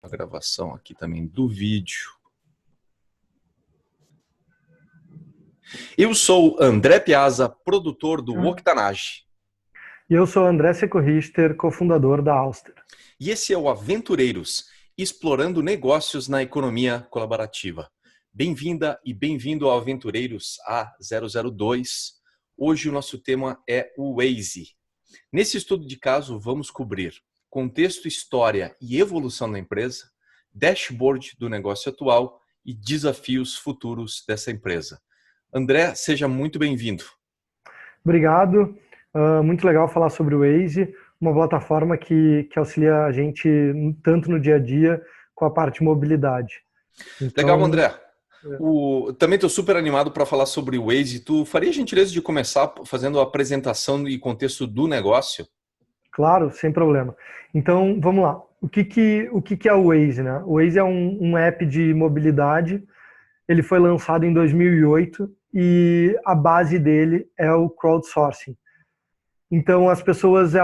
A gravação aqui também do vídeo. Eu sou André Piazza, produtor do Octanage. E eu sou André Seco Richter, cofundador da Auster. E esse é o Aventureiros, explorando negócios na economia colaborativa. Bem-vinda e bem-vindo ao Aventureiros A002. Hoje o nosso tema é o Waze. Nesse estudo de caso, vamos cobrir contexto, história e evolução da empresa, dashboard do negócio atual e desafios futuros dessa empresa. André, seja muito bem-vindo. Obrigado. Muito legal falar sobre o Waze, uma plataforma que auxilia a gente tanto no dia a dia com a parte de mobilidade. Então, legal, André. Também estou super animado para falar sobre o Waze. Tu faria a gentileza de começar fazendo a apresentação e contexto do negócio? Claro, sem problema. Então, vamos lá. O que é o Waze, né? O Waze é um app de mobilidade. Ele foi lançado em 2008 e a base dele é o crowdsourcing. Então, as pessoas,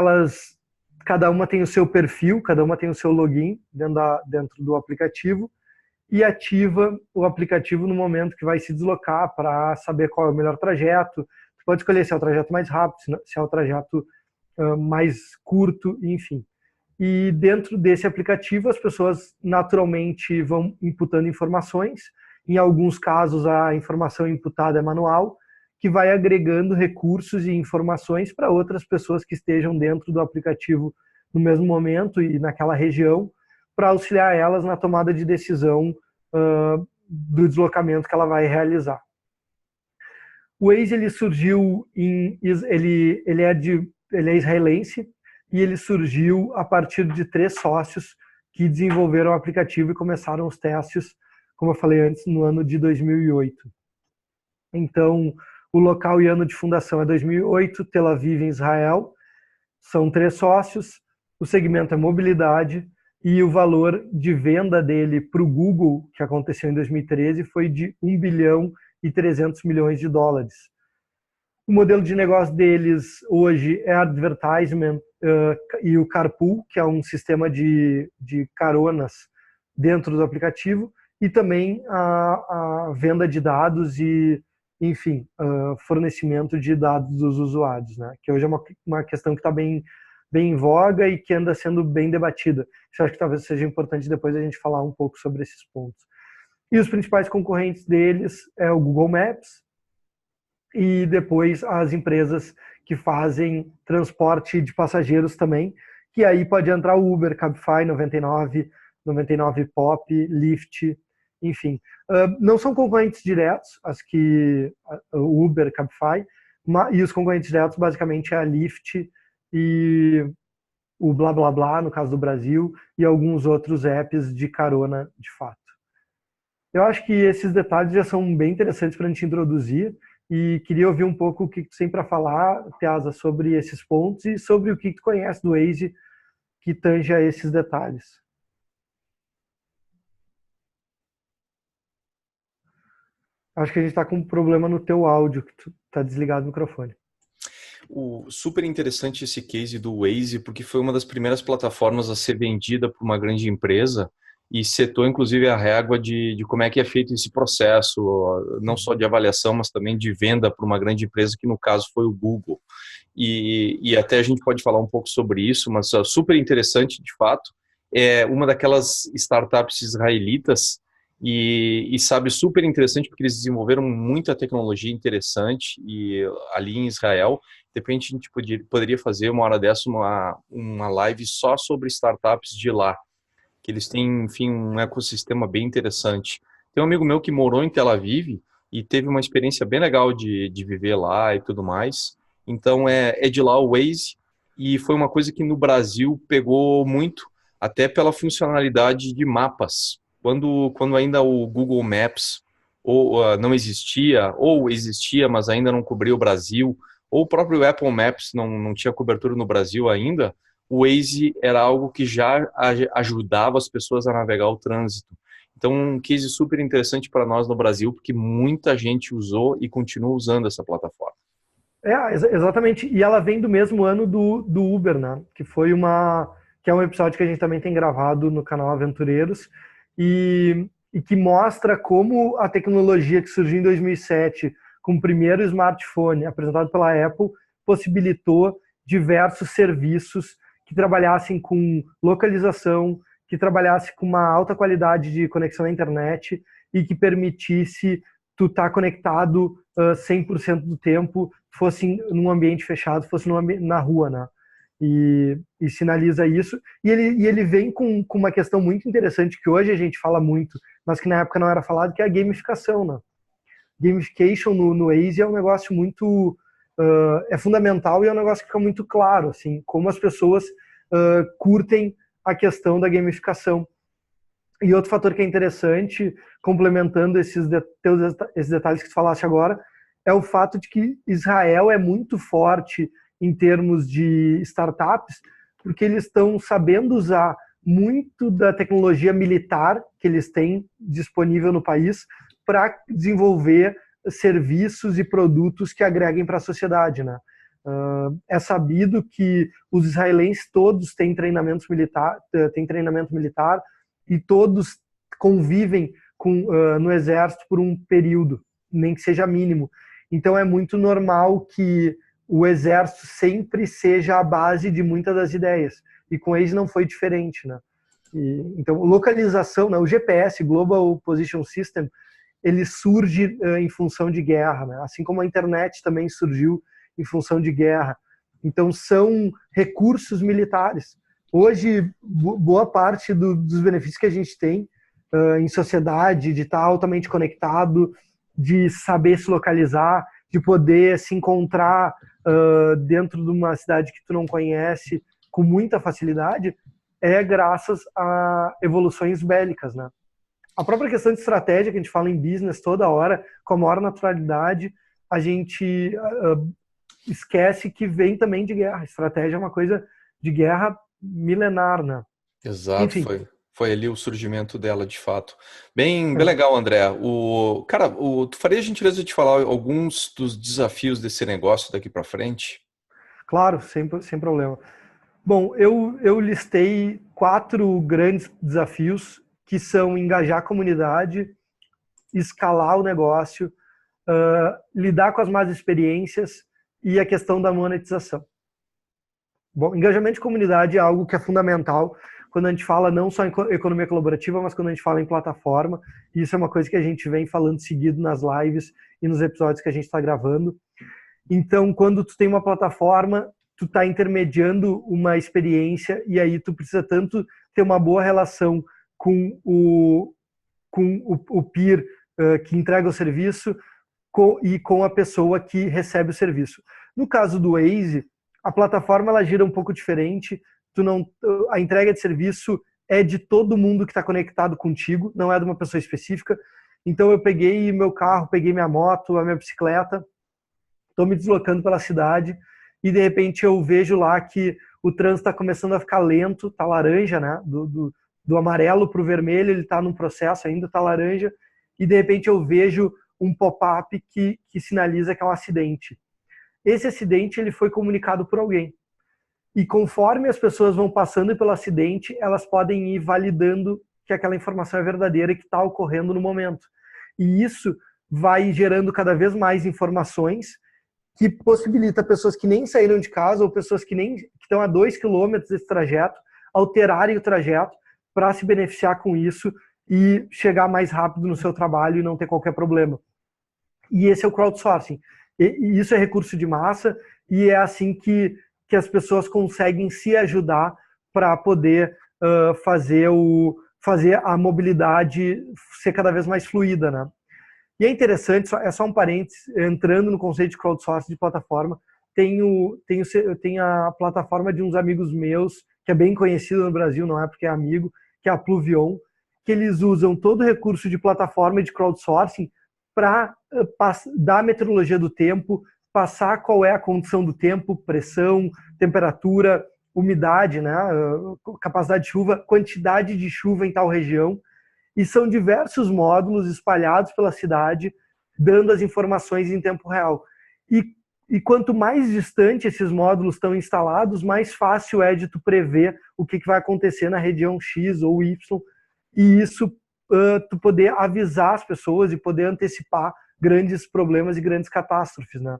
cada uma tem o seu perfil, cada uma tem o seu login dentro do aplicativo e ativa o aplicativo no momento que vai se deslocar para saber qual é o melhor trajeto. Você pode escolher se é o trajeto mais rápido, se é o trajeto mais curto, enfim. E dentro desse aplicativo, as pessoas naturalmente vão imputando informações. Em alguns casos, a informação imputada é manual, que vai agregando recursos e informações para outras pessoas que estejam dentro do aplicativo no mesmo momento e naquela região, para auxiliar elas na tomada de decisão do deslocamento que ela vai realizar. O Waze ele surgiu ele é israelense e ele surgiu a partir de 3 sócios que desenvolveram o aplicativo e começaram os testes, como eu falei antes, no ano de 2008. Então, o local e ano de fundação é 2008, Tel Aviv, em Israel. São 3 sócios, o segmento é mobilidade e o valor de venda dele para o Google, que aconteceu em 2013, foi de 1 bilhão e 300 milhões de dólares. O modelo de negócio deles hoje é advertisement e o carpool, que é um sistema de caronas dentro do aplicativo, e também a venda de dados e, enfim, fornecimento de dados dos usuários, né? Que hoje é uma questão que está bem em voga e que anda sendo bem debatida. Isso eu acho que talvez seja importante depois a gente falar um pouco sobre esses pontos. E os principais concorrentes deles é o Google Maps e depois as empresas que fazem transporte de passageiros também, que aí pode entrar o Uber, Cabify, 99 Pop, Lyft, enfim. Não são concorrentes diretos, o Uber, Cabify, e os concorrentes diretos basicamente é a Lyft e o Blá Blá Blá, no caso do Brasil, e alguns outros apps de carona de fato. Eu acho que esses detalhes já são bem interessantes para a gente introduzir e queria ouvir um pouco o que tu tem para falar, Piazza, sobre esses pontos e sobre o que tu conhece do Waze que tange a esses detalhes. Acho que a gente está com um problema no teu áudio, que tu está desligado o microfone. Super interessante esse case do Waze, porque foi uma das primeiras plataformas a ser vendida por uma grande empresa e setou, inclusive, a régua de como é que é feito esse processo, não só de avaliação, mas também de venda para uma grande empresa, que no caso foi o Google. E até a gente pode falar um pouco sobre isso, mas super interessante, de fato. É uma daquelas startups israelitas e sabe, super interessante, porque eles desenvolveram muita tecnologia interessante e ali em Israel. De repente a gente poderia fazer uma hora dessa uma live só sobre startups de lá, que eles têm, enfim, um ecossistema bem interessante. Tem um amigo meu que morou em Tel Aviv e teve uma experiência bem legal de viver lá e tudo mais. Então é de lá o Waze, e foi uma coisa que no Brasil pegou muito, até pela funcionalidade de mapas. Quando ainda o Google Maps não existia, ou existia, mas ainda não cobria o Brasil, ou o próprio Apple Maps não tinha cobertura no Brasil ainda, o Waze era algo que já ajudava as pessoas a navegar o trânsito. Então, um case super interessante para nós no Brasil, porque muita gente usou e continua usando essa plataforma. Exatamente. E ela vem do mesmo ano do Uber, né? Que foi que é um episódio que a gente também tem gravado no canal Aventureiros, e que mostra como a tecnologia que surgiu em 2007, com o primeiro smartphone apresentado pela Apple, possibilitou diversos serviços que trabalhassem com localização, que trabalhasse com uma alta qualidade de conexão à internet e que permitisse tu estar conectado 100% do tempo, fosse num ambiente fechado, fosse na rua, né? E sinaliza isso. E ele vem com uma questão muito interessante que hoje a gente fala muito, mas que na época não era falado, que é a gamificação, né? Gamification no Waze é um negócio muito... é fundamental e é um negócio que fica muito claro, assim, como as pessoas curtem a questão da gamificação. E outro fator que é interessante, complementando esses detalhes que tu falaste agora, é o fato de que Israel é muito forte em termos de startups, porque eles estão sabendo usar muito da tecnologia militar que eles têm disponível no país para desenvolver serviços e produtos que agreguem para a sociedade, né? É sabido que os israelenses todos têm treinamento militar e todos convivem no exército por um período, nem que seja mínimo. Então é muito normal que o exército sempre seja a base de muitas das ideias. E com eles não foi diferente, né? Então, localização, né? O GPS, Global Position System, ele surge em função de guerra, né? Assim como a internet também surgiu em função de guerra. Então, são recursos militares. Hoje, boa parte dos benefícios que a gente tem em sociedade, de estar altamente conectado, de saber se localizar, de poder se encontrar dentro de uma cidade que tu não conhece com muita facilidade, é graças a evoluções bélicas, né? A própria questão de estratégia, que a gente fala em business toda hora, com a maior naturalidade, a gente esquece que vem também de guerra. Estratégia é uma coisa de guerra milenar, né? Exato, Enfim. foi ali o surgimento dela, de fato. Bem legal, André. Tu faria a gentileza de falar alguns dos desafios desse negócio daqui para frente? Claro, sem problema. Bom, eu listei 4 grandes desafios, que são engajar a comunidade, escalar o negócio, lidar com as más experiências e a questão da monetização. Bom, engajamento de comunidade é algo que é fundamental quando a gente fala não só em economia colaborativa, mas quando a gente fala em plataforma. E isso é uma coisa que a gente vem falando seguido nas lives e nos episódios que a gente está gravando. Então, quando tu tem uma plataforma, tu está intermediando uma experiência e aí tu precisa tanto ter uma boa relação com o peer que entrega o serviço e com a pessoa que recebe o serviço. No caso do Waze, a plataforma ela gira um pouco diferente. A entrega de serviço é de todo mundo que está conectado contigo, não é de uma pessoa específica. Então eu peguei meu carro, peguei minha moto, a minha bicicleta, estou me deslocando pela cidade e de repente eu vejo lá que o trânsito está começando a ficar lento, está laranja, né? Do amarelo para o vermelho, ele está num processo ainda, está laranja, e de repente eu vejo um pop-up que sinaliza que é um acidente. Esse acidente ele foi comunicado por alguém. E conforme as pessoas vão passando pelo acidente, elas podem ir validando que aquela informação é verdadeira e que está ocorrendo no momento. E isso vai gerando cada vez mais informações que possibilita pessoas que nem saíram de casa ou pessoas que estão a 2 quilômetros desse trajeto alterarem o trajeto para se beneficiar com isso e chegar mais rápido no seu trabalho e não ter qualquer problema. E esse é o crowdsourcing. E isso é recurso de massa e é assim que as pessoas conseguem se ajudar para poder fazer a mobilidade ser cada vez mais fluida, né? E é interessante, é só um parênteses, entrando no conceito de crowdsourcing de plataforma, tem a plataforma de uns amigos meus, que é bem conhecida no Brasil, não é porque é amigo, que é a Pluvion, que eles usam todo o recurso de plataforma e de crowdsourcing para dar a meteorologia do tempo, passar qual é a condição do tempo, pressão, temperatura, umidade, né, capacidade de chuva, quantidade de chuva em tal região, e são diversos módulos espalhados pela cidade, dando as informações em tempo real. E E quanto mais distante esses módulos estão instalados, mais fácil é de tu prever o que vai acontecer na região X ou Y, e isso tu poder avisar as pessoas e poder antecipar grandes problemas e grandes catástrofes, né?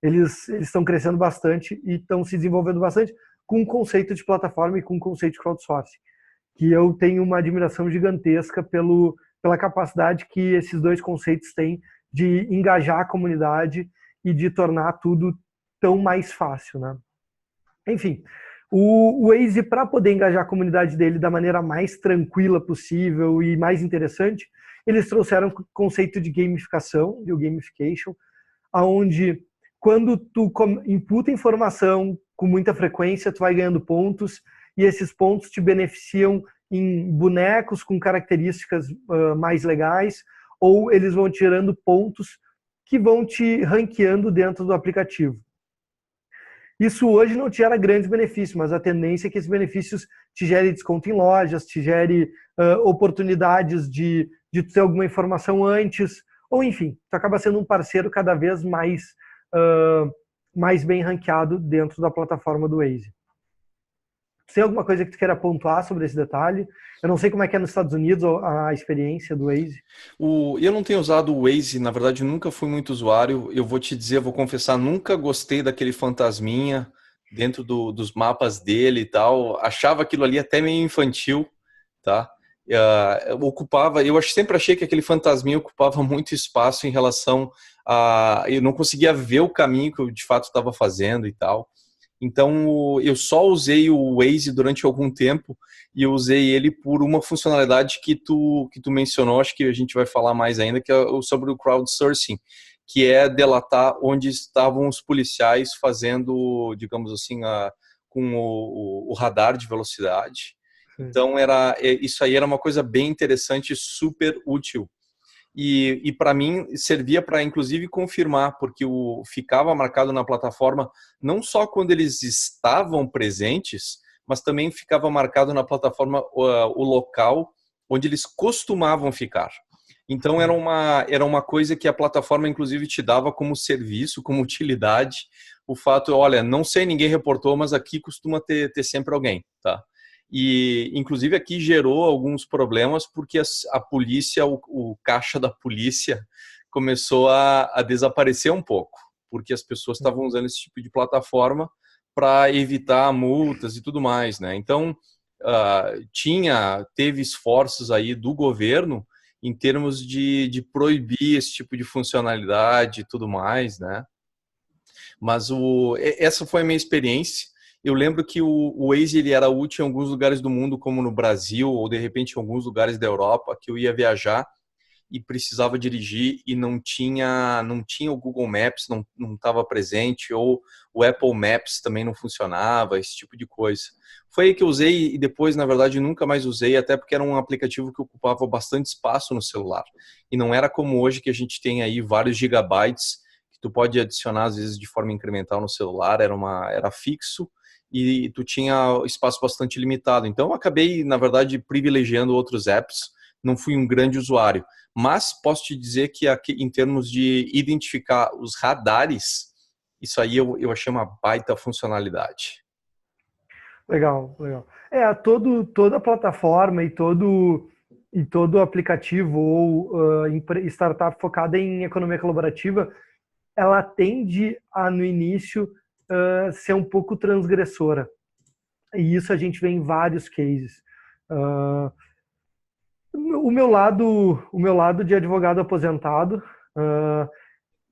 Eles estão crescendo bastante e estão se desenvolvendo bastante com o conceito de plataforma e com o conceito de crowdsourcing, que eu tenho uma admiração gigantesca pela capacidade que esses dois conceitos têm de engajar a comunidade e de tornar tudo tão mais fácil, né? Enfim, o Waze, para poder engajar a comunidade dele da maneira mais tranquila possível e mais interessante, eles trouxeram o conceito de gamificação, e o gamification, onde quando tu imputa informação com muita frequência, tu vai ganhando pontos, e esses pontos te beneficiam em bonecos com características mais legais, ou eles vão te gerando pontos que vão te ranqueando dentro do aplicativo. Isso hoje não te gera grandes benefícios, mas a tendência é que esses benefícios te gerem desconto em lojas, te gere oportunidades de ter alguma informação antes, ou enfim, tu acaba sendo um parceiro cada vez mais bem ranqueado dentro da plataforma do Waze. Tem alguma coisa que tu queira pontuar sobre esse detalhe? Eu não sei como é que é nos Estados Unidos a experiência do Waze. Eu não tenho usado o Waze, na verdade nunca fui muito usuário. Eu vou te dizer, vou confessar, nunca gostei daquele fantasminha dentro dos mapas dele e tal. Achava aquilo ali até meio infantil, tá? Eu sempre achei que aquele fantasminha ocupava muito espaço em relação a... Eu não conseguia ver o caminho que eu de fato estava fazendo e tal. Então, eu só usei o Waze durante algum tempo e eu usei ele por uma funcionalidade que tu mencionou, acho que a gente vai falar mais ainda, que é sobre o crowdsourcing, que é delatar onde estavam os policiais fazendo, digamos assim, com o radar de velocidade. Então, isso aí era uma coisa bem interessante e super útil. E para mim servia para inclusive confirmar, porque ficava marcado na plataforma não só quando eles estavam presentes, mas também ficava marcado na plataforma o local onde eles costumavam ficar. Então era uma coisa que a plataforma inclusive te dava como serviço, como utilidade, o fato, olha, não sei, ninguém reportou, mas aqui costuma ter sempre alguém, tá? E, inclusive, aqui gerou alguns problemas porque a polícia, o caixa da polícia começou a desaparecer um pouco, porque as pessoas estavam usando esse tipo de plataforma para evitar multas e tudo mais, né? Então, teve esforços aí do governo em termos de proibir esse tipo de funcionalidade e tudo mais, né? Mas essa foi a minha experiência. Eu lembro que o Waze ele era útil em alguns lugares do mundo, como no Brasil, ou de repente em alguns lugares da Europa, que eu ia viajar e precisava dirigir e não tinha o Google Maps, não estava presente, ou o Apple Maps também não funcionava, esse tipo de coisa. Foi aí que eu usei e depois, na verdade, nunca mais usei, até porque era um aplicativo que ocupava bastante espaço no celular. E não era como hoje que a gente tem aí vários gigabytes que tu pode adicionar, às vezes, de forma incremental no celular, era fixo, e tu tinha espaço bastante limitado. Então, eu acabei, na verdade, privilegiando outros apps, não fui um grande usuário. Mas posso te dizer que aqui, em termos de identificar os radares, isso aí eu achei uma baita funcionalidade. Legal, legal. Toda plataforma e todo aplicativo ou startup focada em economia colaborativa, ela tende a, no início, ser um pouco transgressora. E isso a gente vê em vários cases. O meu lado de advogado aposentado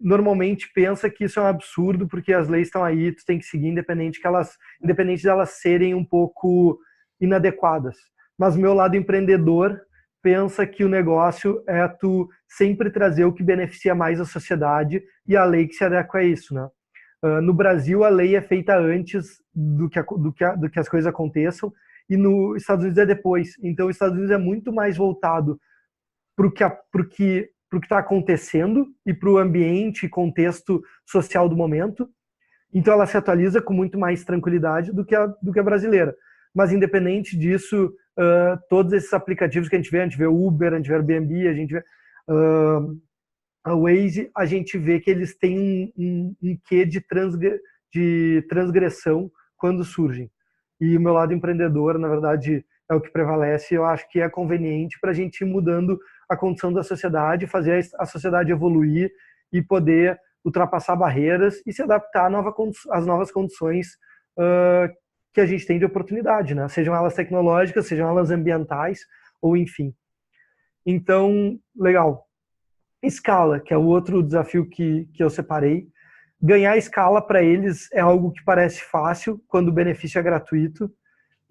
normalmente pensa que isso é um absurdo porque as leis estão aí, tu tem que seguir independente de elas serem um pouco inadequadas. Mas o meu lado empreendedor pensa que o negócio é tu sempre trazer o que beneficia mais a sociedade e a lei que se adequa a isso, né? No Brasil, a lei é feita antes do que as coisas aconteçam, e nos Estados Unidos é depois. Então, os Estados Unidos é muito mais voltado para o que está acontecendo e para o ambiente e contexto social do momento. Então, ela se atualiza com muito mais tranquilidade do que a brasileira. Mas, independente disso, todos esses aplicativos que a gente vê Uber, a gente vê Airbnb, a gente vê a Waze, a gente vê que eles têm um quê de transgressão quando surgem. E o meu lado empreendedor, na verdade, é o que prevalece. Eu acho que é conveniente para a gente ir mudando a condição da sociedade, fazer a sociedade evoluir e poder ultrapassar barreiras e se adaptar às novas condições que a gente tem de oportunidade, né? Sejam elas tecnológicas, sejam elas ambientais, ou enfim. Então, legal. Escala, que é o outro desafio que eu separei. Ganhar escala para eles é algo que parece fácil quando o benefício é gratuito,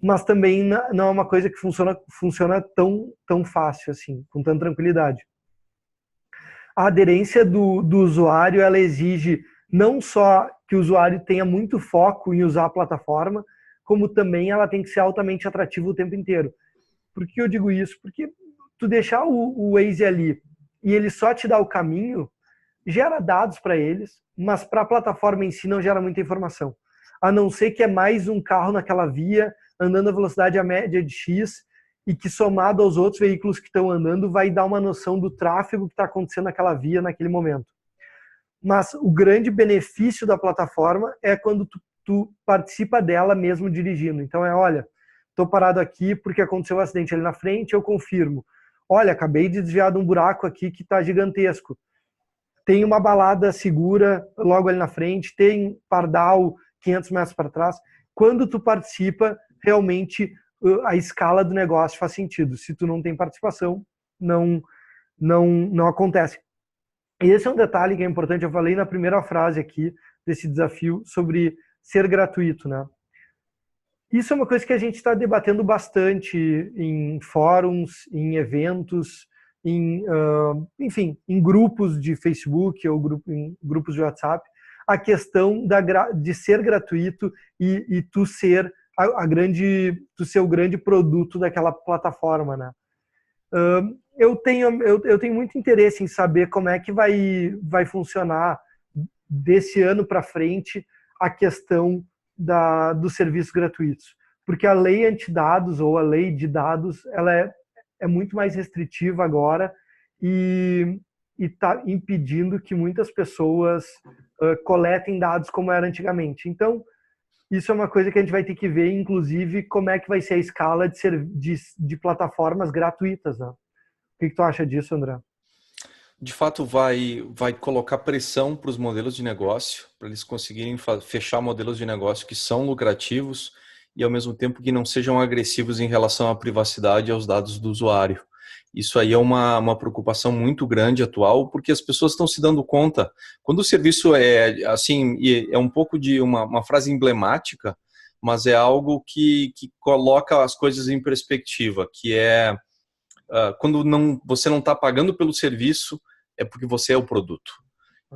mas também não é uma coisa que funciona tão fácil assim, com tanta tranquilidade. A aderência do usuário, ela exige não só que o usuário tenha muito foco em usar a plataforma, como também ela tem que ser altamente atrativa o tempo inteiro. Por que eu digo isso? Porque tu deixar o Waze ali e ele só te dá o caminho, gera dados para eles, mas para a plataforma em si não gera muita informação. A não ser que é mais um carro naquela via, andando a velocidade média de X, e que somado aos outros veículos que estão andando, vai dar uma noção do tráfego que está acontecendo naquela via naquele momento. Mas o grande benefício da plataforma é quando tu participa dela mesmo dirigindo. Então olha, estou parado aqui porque aconteceu um acidente ali na frente, eu confirmo. Olha, acabei de desviar de um buraco aqui que está gigantesco. Tem uma balada segura logo ali na frente, tem pardal 500 metros para trás. Quando tu participa, realmente a escala do negócio faz sentido. Se tu não tem participação, não acontece. E esse é um detalhe que é importante. Eu falei na primeira frase aqui desse desafio sobre ser gratuito, né? Isso é uma coisa que a gente está debatendo bastante em fóruns, em eventos, enfim, em grupos de Facebook ou em grupos de WhatsApp, a questão de ser gratuito e tu ser o grande produto daquela plataforma, né? Eu tenho muito interesse em saber como é que vai funcionar desse ano para frente a questão dos serviços gratuitos, porque a lei antidados ou a lei de dados ela é muito mais restritiva agora e está impedindo que muitas pessoas coletem dados como era antigamente. Então, isso é uma coisa que a gente vai ter que ver, inclusive, como é que vai ser a escala de plataformas gratuitas, né? O que tu acha disso, André? De fato, vai colocar pressão para os modelos de negócio, para eles conseguirem fechar modelos de negócio que são lucrativos e, ao mesmo tempo, que não sejam agressivos em relação à privacidade e aos dados do usuário. Isso aí é uma preocupação muito grande atual, porque as pessoas estão se dando conta. Quando o serviço assim, é um pouco de uma frase emblemática, mas é algo que coloca as coisas em perspectiva, que é quando você não está pagando pelo serviço, é porque você é o produto.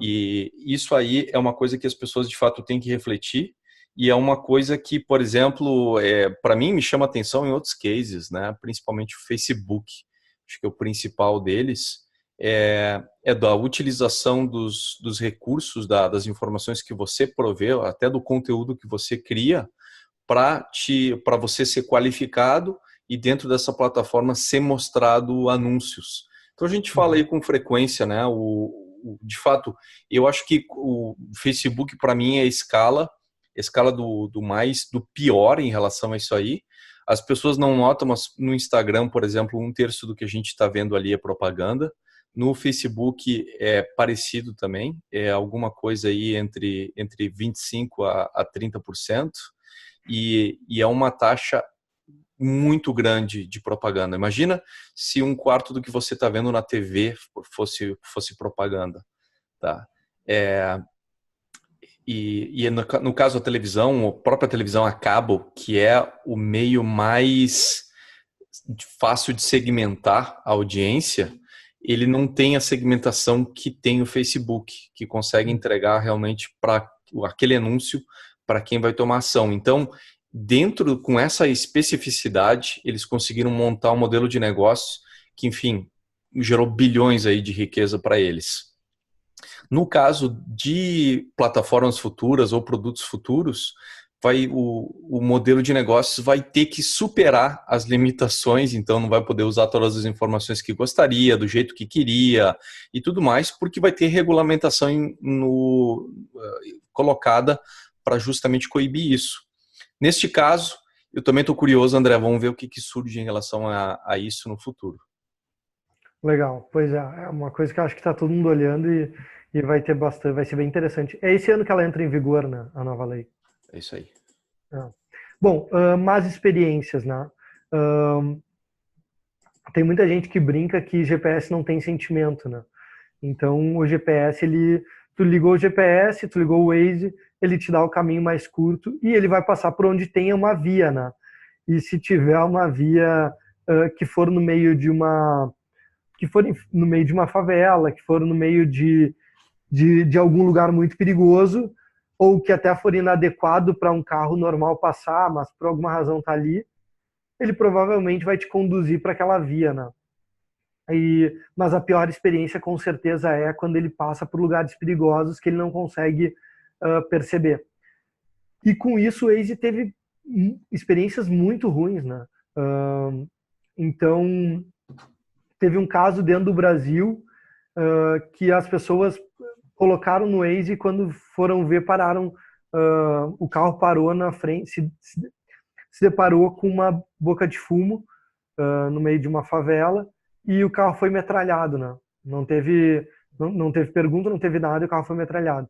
E isso aí é uma coisa que as pessoas de fato têm que refletir, e é uma coisa que, por exemplo, para mim me chama atenção em outros cases, né? Principalmente o Facebook, acho que é o principal deles, é da utilização dos recursos, das informações que você provê, até do conteúdo que você cria, para você ser qualificado e dentro dessa plataforma ser mostrado anúncios. Então a gente fala aí com frequência, né? De fato, eu acho que o Facebook para mim é a escala do pior em relação a isso aí. As pessoas não notam, mas no Instagram, por exemplo, 1/3 do que a gente está vendo ali é propaganda. No Facebook é parecido também, é alguma coisa aí entre 25% a 30%, e é uma taxa muito grande de propaganda. Imagina se 1/4 do que você está vendo na TV fosse propaganda, tá? No caso a televisão, a própria televisão a cabo, que é o meio mais fácil de segmentar a audiência, ele não tem a segmentação que tem o Facebook, que consegue entregar realmente para aquele anúncio para quem vai tomar ação. Então, com essa especificidade, eles conseguiram montar um modelo de negócio que, enfim, gerou bilhões aí de riqueza para eles. No caso de plataformas futuras ou produtos futuros, o modelo de negócios vai ter que superar as limitações, então não vai poder usar todas as informações que gostaria, do jeito que queria e tudo mais, porque vai ter regulamentação colocada para justamente coibir isso. Neste caso, eu também estou curioso, André, vamos ver o que surge em relação a isso no futuro. Legal, pois é uma coisa que eu acho que está todo mundo olhando e vai ter bastante, vai ser bem interessante. É esse ano que ela entra em vigor, né, a nova lei. É isso aí. Bom, más experiências, né? Tem muita gente que brinca que GPS não tem sentimento, né? Então o GPS, tu ligou o GPS, tu ligou o Waze, ele te dá o caminho mais curto e ele vai passar por onde tem uma via, né? E se tiver uma via que for no meio de uma favela, que for no meio de algum lugar muito perigoso, ou que até for inadequado para um carro normal passar, mas por alguma razão está ali, ele provavelmente vai te conduzir para aquela via, né? Mas a pior experiência com certeza é quando ele passa por lugares perigosos que ele não consegue perceber. E com isso o Waze teve experiências muito ruins, né? Então teve um caso dentro do Brasil que as pessoas colocaram no Waze e quando foram ver pararam, o carro parou na frente, se deparou com uma boca de fumo no meio de uma favela e o carro foi metralhado, né? Não teve pergunta, não teve nada, e o carro foi metralhado.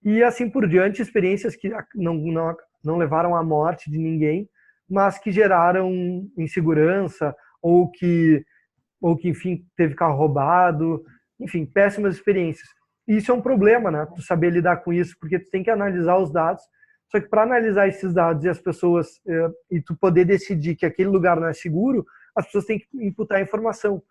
E assim por diante, experiências que não levaram à morte de ninguém, mas que geraram insegurança ou que enfim, teve carro roubado, enfim, péssimas experiências. E isso é um problema, né? Tu saber lidar com isso, porque tu tem que analisar os dados. Só que para analisar esses dados e as pessoas e tu poder decidir que aquele lugar não é seguro, as pessoas têm que imputar a informação.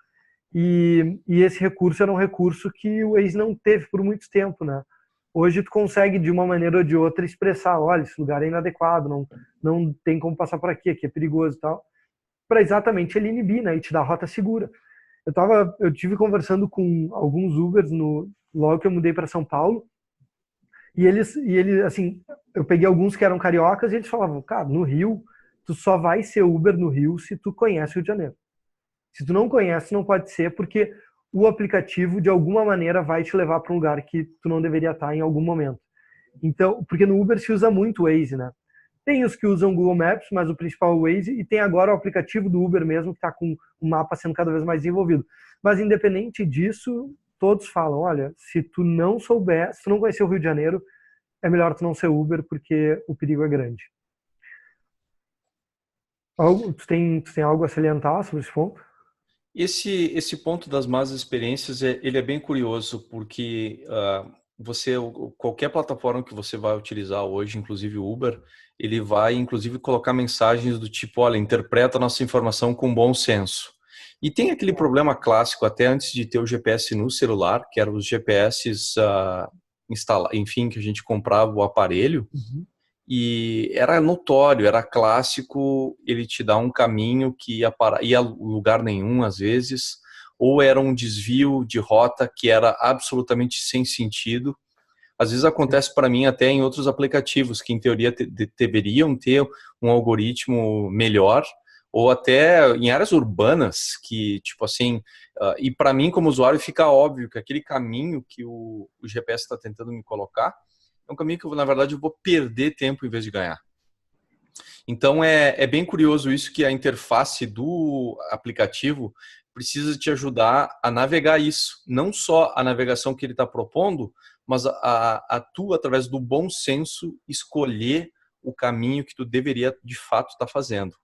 E esse recurso era um recurso que o Waze não teve por muito tempo, né? Hoje tu consegue de uma maneira ou de outra expressar, olha, esse lugar é inadequado, não tem como passar por aqui é perigoso e tal, para exatamente ele inibir, né? E te dar rota segura. Eu tive conversando com alguns Ubers logo que eu mudei para São Paulo, e eles, assim, eu peguei alguns que eram cariocas e eles falavam, cara, no Rio, tu só vai ser Uber no Rio se tu conhece o Rio de Janeiro. Se tu não conhece, não pode ser, porque o aplicativo, de alguma maneira, vai te levar para um lugar que tu não deveria estar em algum momento. Então, porque no Uber se usa muito o Waze, né? Tem os que usam o Google Maps, mas o principal é o Waze, e tem agora o aplicativo do Uber mesmo, que está com o mapa sendo cada vez mais desenvolvido. Mas, independente disso, todos falam, olha, se tu não conhecer o Rio de Janeiro, é melhor tu não ser Uber, porque o perigo é grande. Tu tem algo a salientar sobre esse ponto? Esse ponto das más experiências, ele é bem curioso, porque qualquer plataforma que você vai utilizar hoje, inclusive o Uber, ele vai inclusive colocar mensagens do tipo, olha, interpreta a nossa informação com bom senso. E tem aquele problema clássico, até antes de ter o GPS no celular, que eram os GPS enfim, que a gente comprava o aparelho, e era notório, era clássico, ele te dá um caminho que ia a lugar nenhum às vezes, ou era um desvio de rota que era absolutamente sem sentido. Às vezes acontece para mim até em outros aplicativos que em teoria deveriam ter um algoritmo melhor, ou até em áreas urbanas que, tipo assim, e para mim como usuário fica óbvio que aquele caminho que o GPS está tentando me colocar é um caminho que, na verdade, eu vou perder tempo em vez de ganhar. Então, é bem curioso isso, que a interface do aplicativo precisa te ajudar a navegar isso. Não só a navegação que ele está propondo, mas a tu, através do bom senso, escolher o caminho que tu deveria, de fato, estar fazendo.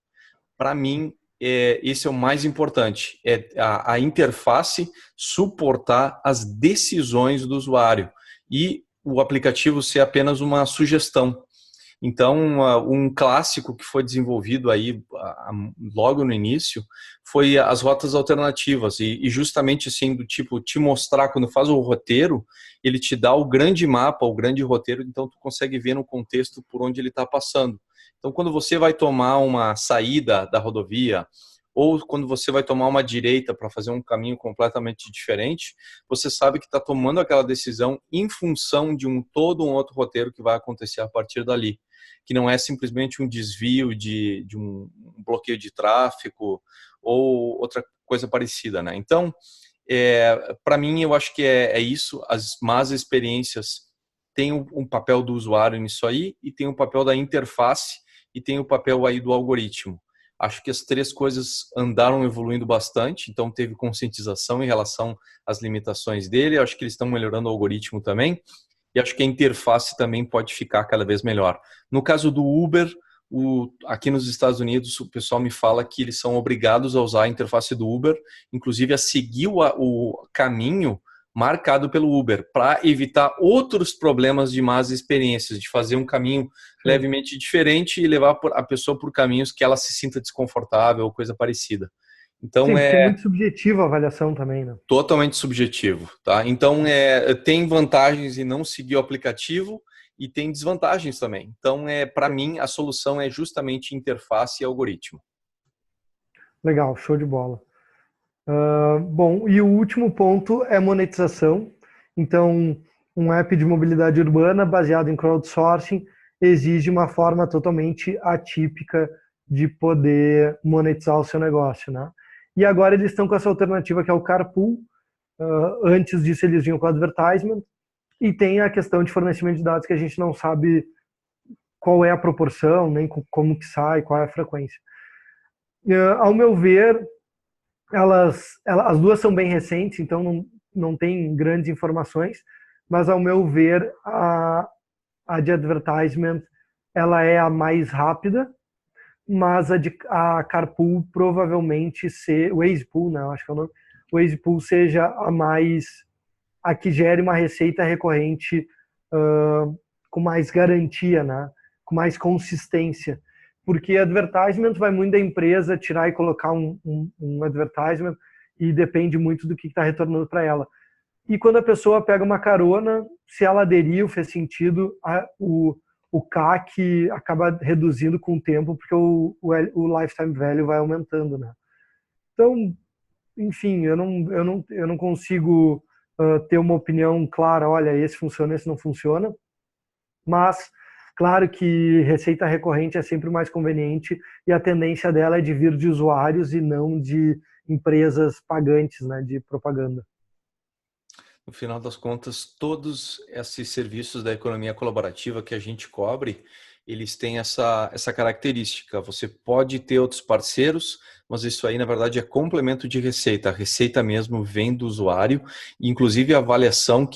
Para mim, esse é o mais importante. É a interface suportar as decisões do usuário. E o aplicativo ser apenas uma sugestão. Então, um clássico que foi desenvolvido aí logo no início foi as rotas alternativas e justamente assim do tipo te mostrar quando faz o roteiro, ele te dá o grande mapa, o grande roteiro, então tu consegue ver no contexto por onde ele está passando. Então, quando você vai tomar uma saída da rodovia ou quando você vai tomar uma direita para fazer um caminho completamente diferente, você sabe que está tomando aquela decisão em função de todo um outro roteiro que vai acontecer a partir dali. que não é simplesmente um desvio de um bloqueio de tráfego ou outra coisa parecida, né? Então, para mim, eu acho que é isso. As más experiências têm um papel do usuário nisso aí e tem o papel da interface e tem o papel aí do algoritmo. Acho que as três coisas andaram evoluindo bastante, então teve conscientização em relação às limitações dele. Acho que eles estão melhorando o algoritmo também. E acho que a interface também pode ficar cada vez melhor. No caso do Uber, aqui nos Estados Unidos, o pessoal me fala que eles são obrigados a usar a interface do Uber, inclusive a seguir o caminho marcado pelo Uber, para evitar outros problemas de más experiências, de fazer um caminho levemente diferente e levar a pessoa por caminhos que ela se sinta desconfortável ou coisa parecida. Então, Sim, porque é muito subjetiva a avaliação também, né? totalmente subjetivo, tá? Então, tem vantagens em não seguir o aplicativo e tem desvantagens também. Então, para mim, a solução é justamente interface e algoritmo. Legal, show de bola. Bom, e o último ponto é monetização. Então, um app de mobilidade urbana baseado em crowdsourcing exige uma forma totalmente atípica de poder monetizar o seu negócio, né? E agora eles estão com essa alternativa que é o Carpool. Antes disso eles vinham com advertisement e tem a questão de fornecimento de dados que a gente não sabe qual é a proporção, nem como que sai, qual é a frequência. Ao meu ver, as duas são bem recentes, então não tem grandes informações, mas ao meu ver, a de advertisement ela é a mais rápida, mas a Carpool provavelmente o Wazepool, né, acho que é o nome, o Wazepool seja a que gere uma receita recorrente com mais garantia, né, com mais consistência. Porque advertisement vai muito da empresa tirar e colocar um advertisement e depende muito do que está retornando para ela. E quando a pessoa pega uma carona, se ela aderiu, fez sentido, o CAC acaba reduzindo com o tempo, porque o lifetime value vai aumentando, né? Então, enfim, eu não consigo ter uma opinião clara, olha, esse funciona, esse não funciona, mas claro que receita recorrente é sempre mais conveniente e a tendência dela é de vir de usuários e não de empresas pagantes, né, de propaganda. No final das contas, todos esses serviços da economia colaborativa que a gente cobre, eles têm essa característica. Você pode ter outros parceiros, mas isso aí, na verdade, é complemento de receita. A receita mesmo vem do usuário, inclusive a avaliação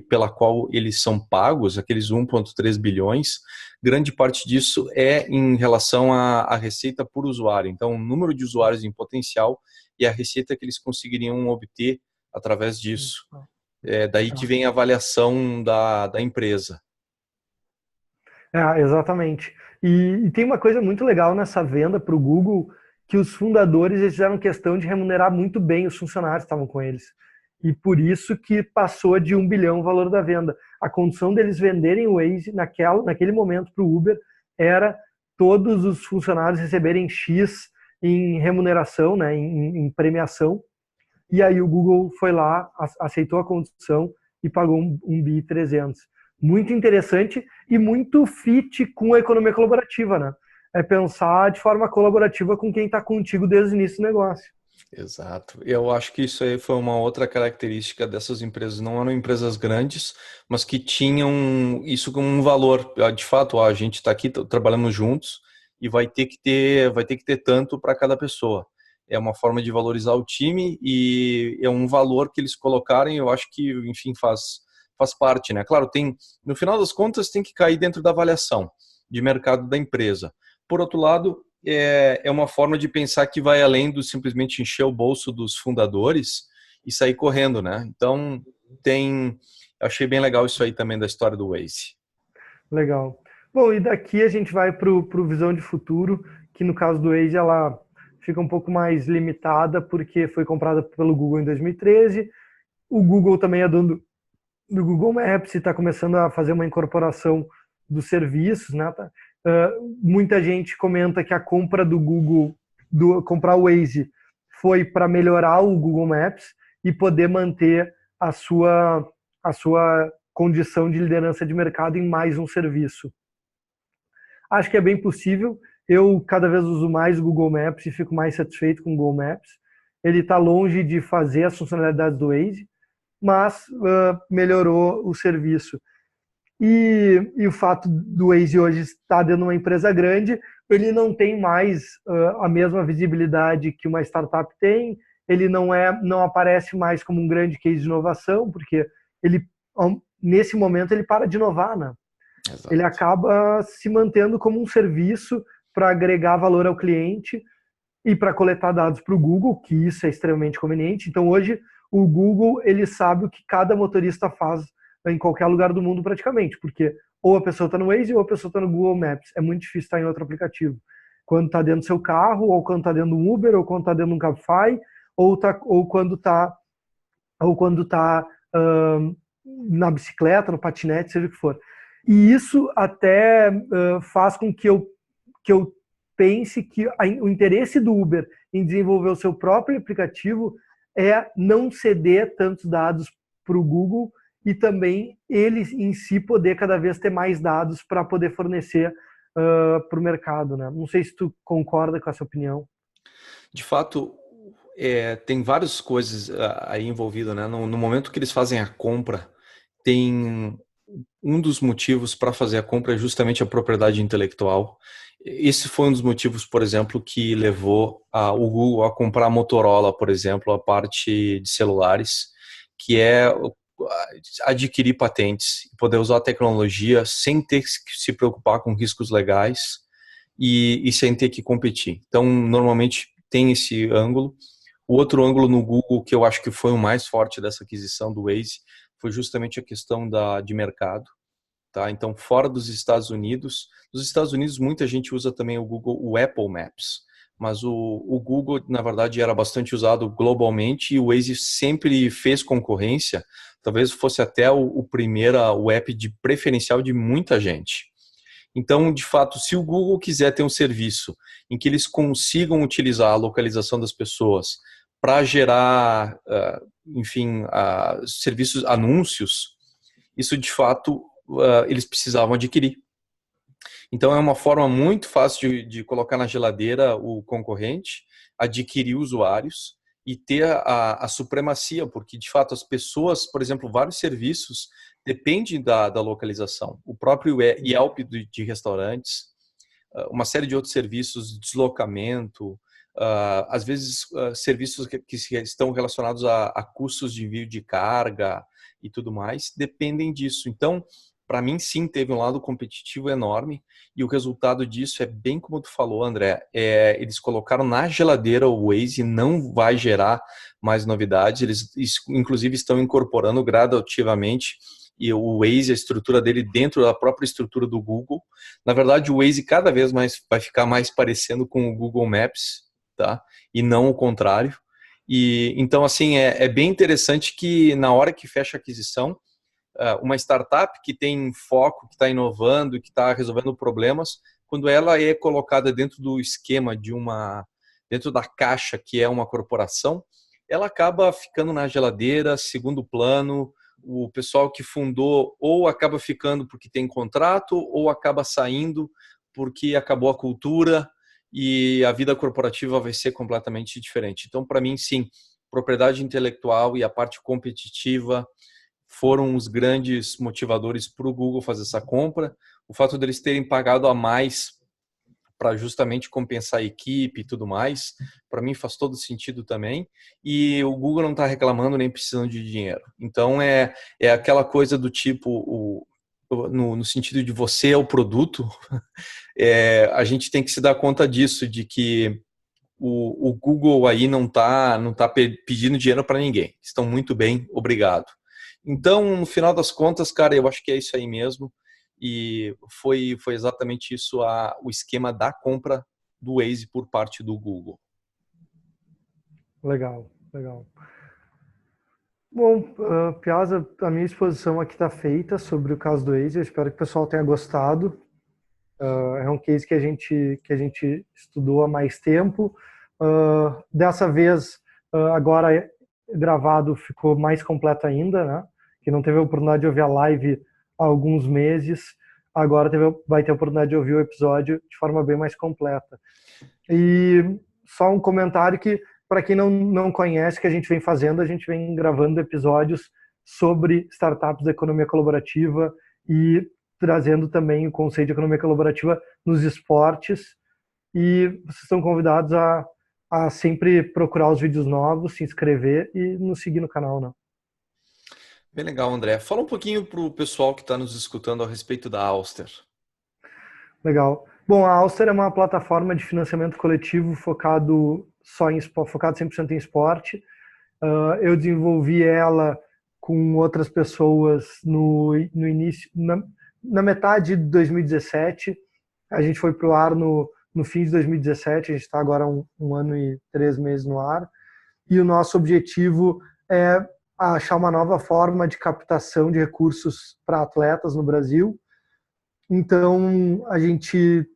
pela qual eles são pagos, aqueles 1,3 bilhões, grande parte disso é em relação à receita por usuário. Então, o número de usuários em potencial e a receita que eles conseguiriam obter através disso. É daí que vem a avaliação da empresa. Exatamente. E tem uma coisa muito legal nessa venda para o Google, que os fundadores eles fizeram questão de remunerar muito bem os funcionários que estavam com eles. E por isso que passou de 1 bilhão o valor da venda. A condição deles venderem o Waze naquele momento para o Uber era todos os funcionários receberem X em remuneração, né, em premiação. E aí o Google foi lá, aceitou a condição e pagou um bi 300. Muito interessante e muito fit com a economia colaborativa, né? É pensar de forma colaborativa com quem está contigo desde o início do negócio. Exato. Eu acho que isso aí foi uma outra característica dessas empresas. Não eram empresas grandes, mas que tinham isso como um valor. De fato, a gente está aqui, trabalhamos juntos e vai ter que ter tanto para cada pessoa. É uma forma de valorizar o time e é um valor que eles colocarem, eu acho que, enfim, faz parte, né? Claro, no final das contas tem que cair dentro da avaliação de mercado da empresa. Por outro lado, é uma forma de pensar que vai além do simplesmente encher o bolso dos fundadores e sair correndo, né? Então, achei bem legal isso aí também da história do Waze. Legal. Bom, e daqui a gente vai para o Visão de Futuro, que no caso do Waze ela fica um pouco mais limitada porque foi comprada pelo Google em 2013. O Google também é dono do Google Maps e está começando a fazer uma incorporação dos serviços, né? Muita gente comenta que a compra do Google, comprar o Waze, foi para melhorar o Google Maps e poder manter a sua condição de liderança de mercado em mais um serviço. Acho que é bem possível. Eu cada vez uso mais o Google Maps e fico mais satisfeito com o Google Maps. Ele está longe de fazer as funcionalidades do Waze, mas melhorou o serviço. E o fato do Waze hoje estar dentro de uma empresa grande, ele não tem mais a mesma visibilidade que uma startup tem, ele não aparece mais como um grande case de inovação, porque ele, nesse momento ele para de inovar, né? Exato. Ele acaba se mantendo como um serviço para agregar valor ao cliente e para coletar dados para o Google, que isso é extremamente conveniente. Então hoje o Google ele sabe o que cada motorista faz em qualquer lugar do mundo praticamente, porque ou a pessoa está no Waze ou a pessoa está no Google Maps. É muito difícil estar em outro aplicativo. Quando está dentro do seu carro, ou quando está dentro do Uber, ou quando está dentro de um Cabify, ou quando está na bicicleta, no patinete, seja o que for. E isso até faz com que eu pense que o interesse do Uber em desenvolver o seu próprio aplicativo é não ceder tantos dados para o Google e também ele em si poder cada vez ter mais dados para poder fornecer para o mercado, né? Não sei se tu concorda com essa opinião. De fato, tem várias coisas aí envolvidas, né? No momento que eles fazem a compra, tem um dos motivos para fazer a compra é justamente a propriedade intelectual. Esse foi um dos motivos, por exemplo, que levou o Google a comprar a Motorola, por exemplo, a parte de celulares, que é adquirir patentes, poder usar a tecnologia sem ter que se preocupar com riscos legais e sem ter que competir. Então, normalmente tem esse ângulo. O outro ângulo no Google, que eu acho que foi o mais forte dessa aquisição do Waze, foi justamente a questão de mercado. Tá? Então, fora dos Estados Unidos, nos Estados Unidos muita gente usa também o Google, o Apple Maps, mas o Google, na verdade, era bastante usado globalmente e o Waze sempre fez concorrência, talvez fosse até o primeiro o app de preferencial de muita gente. Então, de fato, se o Google quiser ter um serviço em que eles consigam utilizar a localização das pessoas para gerar, enfim, serviços, anúncios, isso de fato eles precisavam adquirir. Então é uma forma muito fácil de colocar na geladeira o concorrente, adquirir usuários e ter a supremacia, porque de fato as pessoas, por exemplo, vários serviços dependem da localização. O próprio Yelp de restaurantes, uma série de outros serviços de deslocamento, às vezes serviços que estão relacionados a custos de envio de carga e tudo mais, dependem disso. Então, para mim, sim, teve um lado competitivo enorme e o resultado disso é bem como tu falou, André. Eles colocaram na geladeira o Waze, não vai gerar mais novidades. Eles, inclusive, estão incorporando gradativamente e o Waze, a estrutura dele dentro da própria estrutura do Google. Na verdade, o Waze cada vez mais vai ficar mais parecendo com o Google Maps, tá? E não o contrário. E então, assim, é bem interessante que na hora que fecha a aquisição, uma startup que tem foco, que está inovando, que está resolvendo problemas, quando ela é colocada dentro do esquema dentro da caixa que é uma corporação, ela acaba ficando na geladeira, segundo plano. O pessoal que fundou ou acaba ficando porque tem contrato ou acaba saindo porque acabou a cultura e a vida corporativa vai ser completamente diferente. Então, para mim, sim, propriedade intelectual e a parte competitiva foram os grandes motivadores para o Google fazer essa compra. O fato deles terem pagado a mais para justamente compensar a equipe e tudo mais, para mim faz todo sentido também. E o Google não está reclamando nem precisando de dinheiro. Então é aquela coisa do tipo, no sentido de você é o produto, a gente tem que se dar conta disso, de que o Google aí não tá pedindo dinheiro para ninguém. Estão muito bem, obrigado. Então, no final das contas, cara, eu acho que é isso aí mesmo. E foi exatamente isso o esquema da compra do Waze por parte do Google. Legal, legal. Bom, Piazza, a minha exposição aqui está feita sobre o caso do Waze. Eu espero que o pessoal tenha gostado. É um case que a gente estudou há mais tempo. Dessa vez, agora gravado, ficou mais completo ainda, né? Que não teve a oportunidade de ouvir a live há alguns meses. agora vai ter a oportunidade de ouvir o episódio de forma bem mais completa. E só um comentário que, para quem não conhece, que a gente vem fazendo, a gente vem gravando episódios sobre startups da economia colaborativa e trazendo também o conceito de economia colaborativa nos esportes. E vocês estão convidados a sempre procurar os vídeos novos, se inscrever e nos seguir no canal, né? Bem legal, André. Fala um pouquinho para o pessoal que está nos escutando a respeito da Auster. Legal. Bom, a Auster é uma plataforma de financiamento coletivo focado 100% em esporte. Eu desenvolvi ela com outras pessoas no início, na metade de 2017. A gente foi para o ar no fim de 2017, a gente está agora 1 ano e 3 meses no ar. E o nosso objetivo é achar uma nova forma de captação de recursos para atletas no Brasil. Então, a gente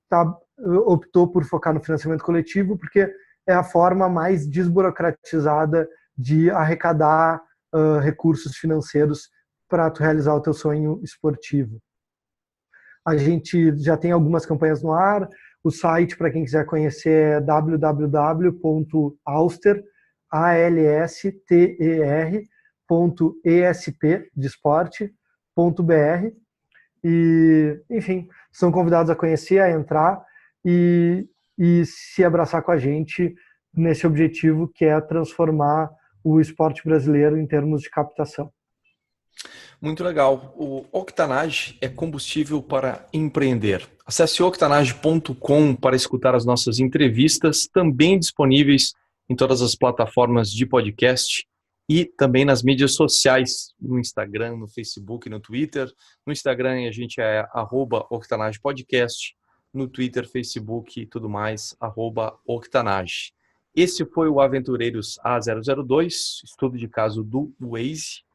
optou por focar no financiamento coletivo, porque é a forma mais desburocratizada de arrecadar recursos financeiros para tu realizar o teu sonho esportivo. A gente já tem algumas campanhas no ar. O site, para quem quiser conhecer, é www.auster.esp.br. E, enfim, são convidados a conhecer, a entrar e se abraçar com a gente nesse objetivo que é transformar o esporte brasileiro em termos de captação. Muito legal. O Octanage é combustível para empreender. Acesse octanage.com para escutar as nossas entrevistas, também disponíveis em todas as plataformas de podcast e também nas mídias sociais, no Instagram, no Facebook, no Twitter. No Instagram a gente é @octanagepodcast, no Twitter, Facebook e tudo mais, @octanage. Esse foi o Aventureiros A002, estudo de caso do Waze.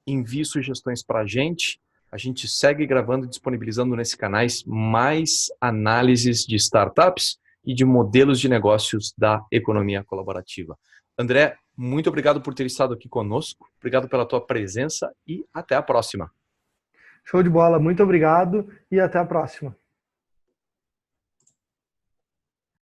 Envie sugestões para a gente segue gravando e disponibilizando nesse canais mais análises de startups e de modelos de negócios da economia colaborativa. André, muito obrigado por ter estado aqui conosco, obrigado pela tua presença e até a próxima. Show de bola, muito obrigado e até a próxima.